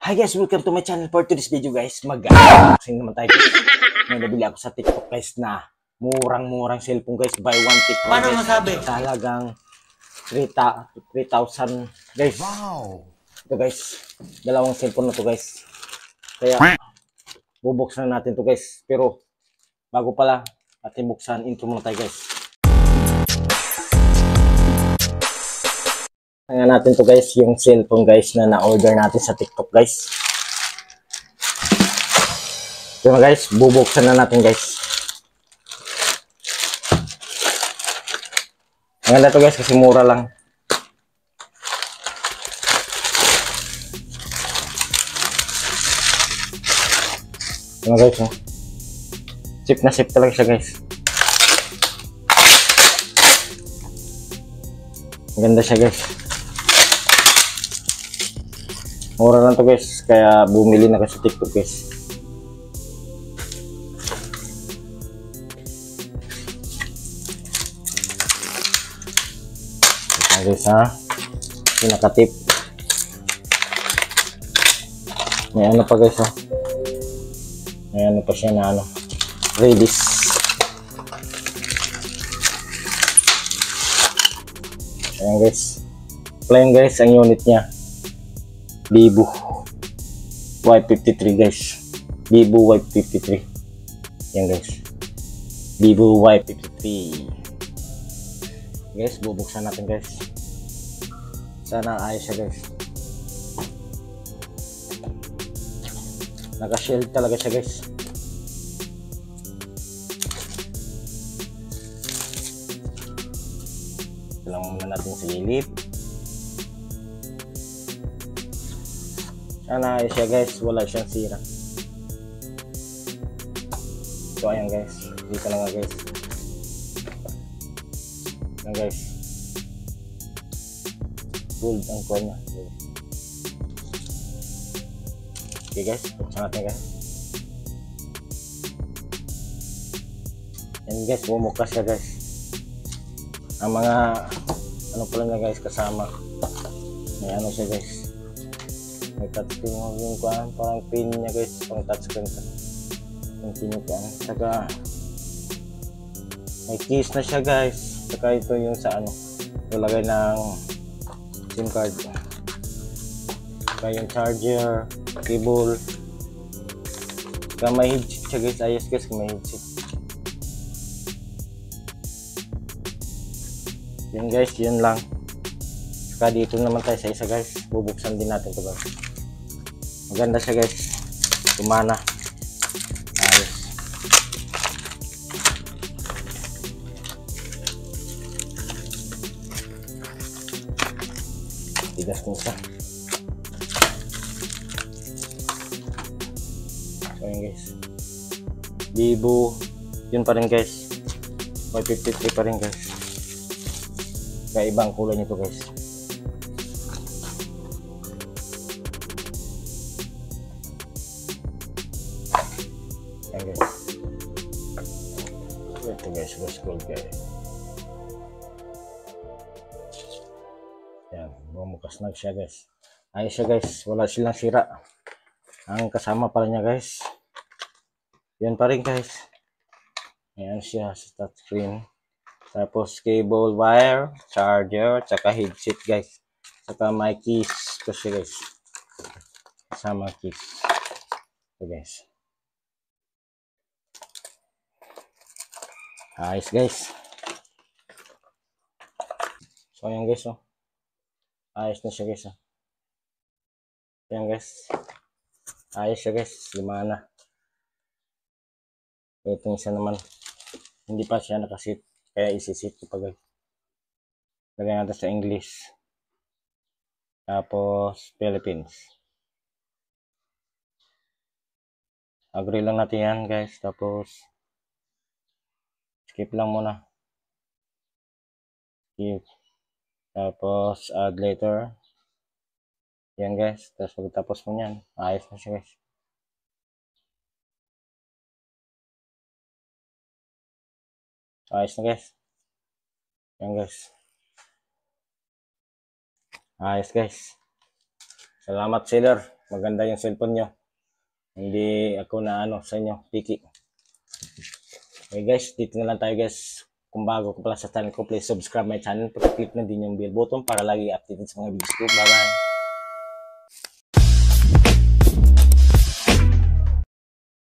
Hi guys, welcome to my channel. For today's video guys, mag-unboxing naman tayo guys. May nabili ako sa TikTok guys na murang-murang cellphone guys. Buy one TikTok. Paano guys, masabi? Talagang 3,000 guys. Wow! Ito guys, dalawang cellphone na to guys. Kaya bubuksan na natin to guys. Pero bago pala ating buksan, intro muna tayo guys. Tingnan natin to guys, yung cellphone guys na na-order natin sa TikTok guys. Ito guys, bubuksan na natin guys. Maganda to guys kasi mura lang. Ito guys, oh. Sip na sip talaga siya guys. Maganda siya guys. Mura lang to guys, kaya bumili na kasi TikTok guys. Ito guys ha, pinaka-tip. May ano pa guys ha. May ano pa siya na ano, release. Ayan guys, plain guys ang unit niya. Vivo Y53 guys. Vivo Y53. Yan guys. Vivo Y53. Guys, bubuksan natin guys. Sana ayos siya guys. Naka-shield talaga siya guys. Lang muna natin sa gilid. Sana ayos siya guys, wala siyang sira. So ayan guys, dito na nga guys. Ayan guys, gold ang core niya. Okay guys, buksan natin guys. Ayan guys, bumukas siya guys. Ang mga ano pala niya guys kasama, may ano siya guys, may touchscreen yung kuhan, parang pin niya guys, pang touchscreen ka yung pinukuhan. Saka may case na siya guys. Saka ito yung sa ano, ilagay ng SIM card. Saka yung charger, cable. Saka may headset siya guys. Ayos guys kung may headset. Yun guys, yun lang. Saka dito naman tayo sa isa guys. Bubuksan din natin ito guys. Maganda siya guys. Tumana. Ayos. Tigas ko siya. So yun guys. Vivo. Yun pa rin guys. Y53 pa rin guys. Kaya ibang kulay nito guys. Ayan guys. Ito guys, rose gold guys. Ayan, bumukas na siya guys. Ayos siya guys, wala silang sira. Ang kasama pala niya guys. Yan pa rin guys. Ayan siya sa touchscreen. Tapos cable, wire, charger, tsaka headset guys. Tsaka may keys ko siya guys. Kasama keys. Ito guys. Ayos guys. So ayan guys oh. Ayos na siya guys oh. Ayan guys. Ayos siya guys. Gumana. Itong isa naman. Hindi pa siya nakasit. Kaya isisit ko pa guys. Lagyan natin sa English. Tapos Philippines. Agree lang natin yan guys. Tapos skip lang muna. Skip. Tapos add later. Yan guys. Tapos pagkatapos mo yan, ayos na siya guys. Ayos na guys. Yan guys. Ayos guys. Salamat seller. maganda yung cellphone nyo. Hindi ako na ano sa inyo, piki. Okay guys, dito na lang tayo guys. Kung bago ko pala sa channel ko, please subscribe my channel. Click na din yung bell button para lagi updated sa mga videos ko. Bye bye!